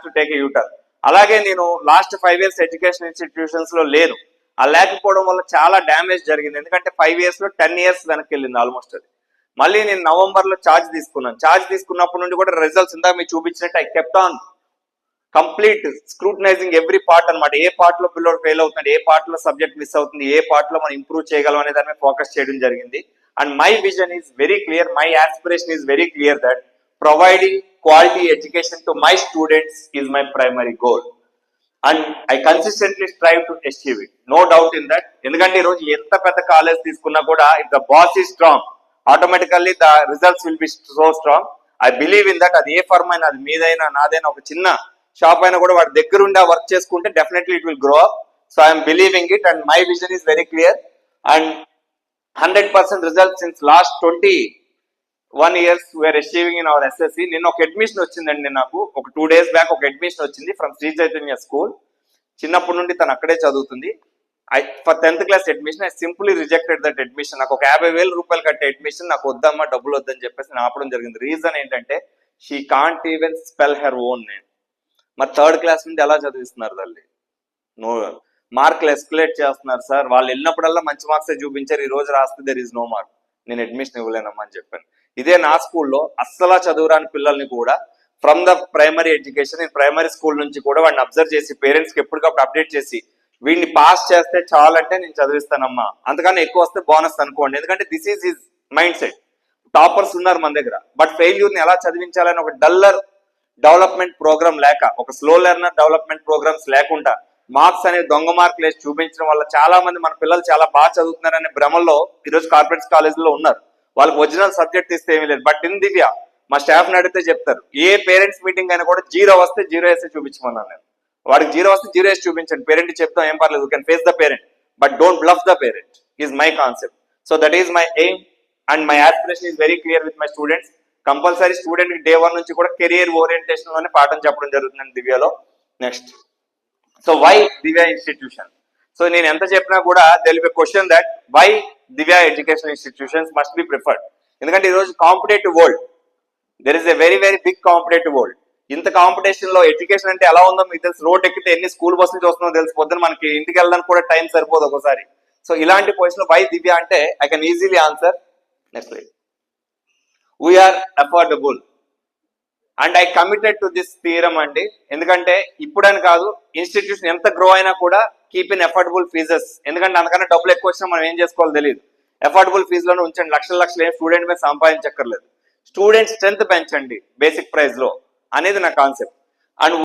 To take a U turn. అలాగే నేను last 5 years education institutions లో లేను. ఆ లేకపోవడం వల్ల చాలా డ్యామేజ్ జరిగింది. ఎందుకంటే 5 years లో 10 years వెనక్కి వెళ్ళింది ఆల్మోస్ట్ అది. మళ్ళీ నేను నవంబర్ లో ఛార్జ్ తీసుకున్నాను. ఛార్జ్ తీసుకున్నప్పటి నుండి కూడా రిజల్ట్స్ ఇందాక మీకు చూపించినట్టు I kept on complete scrutinising every part అనమాట. ఏ పార్ట్ లో పిల్లోడు ఫెయిల్ అవుతుంది, ఏ పార్ట్ లో సబ్జెక్ట్ మిస్ అవుతుంది, ఏ పార్ట్ లో మనం ఇంప్రూవ్ చేయగలం అనే దాని మీద ఫోకస్ చేయడం జరిగింది. And my vision is very clear, my aspiration is very clear that providing quality education to my students is my primary goal. And I consistently strive to achieve it, no doubt in that. ఎందుకంటే ఈరోజు ఎంత పెద్ద college తీసుకున్నా కూడా if the boss is strong, automatically the results will be so strong. I believe in that. అది ఏ firm అయినా, అది మీదైనా నాదైనా, ఒక చిన్న షాప్ అయినా కూడా వాడి దగ్గరుండి వర్క్ చేసుకుంటే definitely it will grow up. So I'm believing it and my vision is very clear and 100% result since last 21 years we are achieving in our SSC. నిన్న ఒక అడ్మిషన్ వచ్చిందండి, నాకు ఒక 2 days బ్యాక్ ఒక అడ్మిషన్ వచ్చింది ఫ్రమ్ శ్రీ చైతన్య స్కూల్. చిన్నప్పటి నుండి తను అక్కడే చదువుతుంది. For 10th class admission I simply rejected that admission. నాకు ఒక 50,000 రూపాయలు కట్టే అడ్మిషన్ నాకు వద్దమ్మా, డబ్బులు వద్దని చెప్పేసి నేను ఆపడం జరిగింది. రీజన్ ఏంటంటే she can't even spell her own name. మరి 3rd class నుండి ఎలా చదివిస్తున్నారు తల్లి? నో మార్కులు ఎస్కులేట్ చేస్తున్నారు సార్. వాళ్ళు వెళ్ళినప్పుడల్లా మంచి మార్క్సే చూపించారు, ఈ రోజు రాస్తే దెర్ ఈజ్ నో మార్క్, నేను అడ్మిషన్ ఇవ్వలేనమ్మా అని చెప్పాను. ఇదే నా స్కూల్లో అస్సలా చదువురాని పిల్లల్ని కూడా ఫ్రమ్ ద ప్రైమరీ ఎడ్యుకేషన్, నేను ప్రైమరీ స్కూల్ నుంచి కూడా వాడిని అబ్జర్వ్ చేసి పేరెంట్స్కి ఎప్పటికప్పుడు అప్డేట్ చేసి వీడిని పాస్ చేస్తే చాలంటే నేను చదివిస్తానమ్మా, అంతకన్నా ఎక్కువ వస్తే బోనస్ అనుకోండి. ఎందుకంటే this is his mind set. Toppers ఉన్నారు మన దగ్గర, బట్ ఫెయిల్యూర్ని ఎలా చదివించాలని ఒక డల్లర్ డెవలప్మెంట్ ప్రోగ్రామ్ లేక, ఒక స్లో లెర్నర్ డెవలప్మెంట్ ప్రోగ్రామ్స్ లేకుండా మార్క్స్ అనేది దొంగ మార్కులు వేసి చూపించడం వల్ల చాలా మంది మన పిల్లలు చాలా బాగా చదువుతున్నారనే భ్రమల్లో ఈరోజు కార్పొరేట్ కాలేజీలో ఉన్నారు. వాళ్ళకి ఒరిజినల్ సబ్జెక్ట్ ఇస్తే ఏమీ లేదు. బట్ ఇన్ దివ్య మా స్టాఫ్ని అడిగితే చెప్తారు, ఏ పేరెంట్స్ మీటింగ్ అయినా కూడా 0 వస్తే 0 వేస్తే చూపించమన్నాను నేను. వాడికి 0 వస్తే 0 వేసి చూపించండి, పేరెంట్ చెప్తాం ఏం పర్లేదు, you can face the parent but don't bluff the parent is my concept. So that is my aim and my aspiration is very clear with my students. Compulsory student day 1 నుంచి కూడా career orientation లోనే పాఠం చెప్పడం జరుగుతుందండి దివ్యలో. Next, so why Divya institution? So నేను ఎంత చెప్పినా కూడా there will be question that why Divya education institutions must be preferred. ఎందుకంటే ఈరోజు competitive world, there is a very very big competitive world. ఇంత కాంపిటీషన్ లో ఎడ్యుకేషన్ అంటే ఎలా ఉందో మీకు తెలుసు. రోడ్ ఎక్కితే ఎన్ని స్కూల్ బస్సులు చూస్తుందో తెలిసి, పొద్దున మనకి ఇంటికి వెళ్ళడానికి కూడా టైం సరిపోదు ఒకసారి. సో ఇలాంటి పొజిషన్ లో వై దివ్య అంటే I can easily answer. Next please. We are affordable and I committed to this theorem అండి. ఎందుకంటే ఇప్పుడని కాదు, ఇన్స్టిట్యూషన్ ఎంత గ్రో అయినా కూడా కీప్ ఇన్ అఫోర్డబుల్ ఫీజెస్. ఎందుకంటే అంతకన్నా డబ్బులు ఎక్కువ వచ్చినా మనం ఏం చేసుకోవాలో తెలియదు. అఫోర్డబుల్ ఫీజులోనే ఉంచండి, లక్షల లక్షలు ఏం స్టూడెంట్ మీద సంపాదించక్కర్లేదు. స్టూడెంట్ స్ట్రెంత్ పెంచండి బేసిక్ ప్రైస్ లో అనేది నా కాన్సెప్ట్. అండ్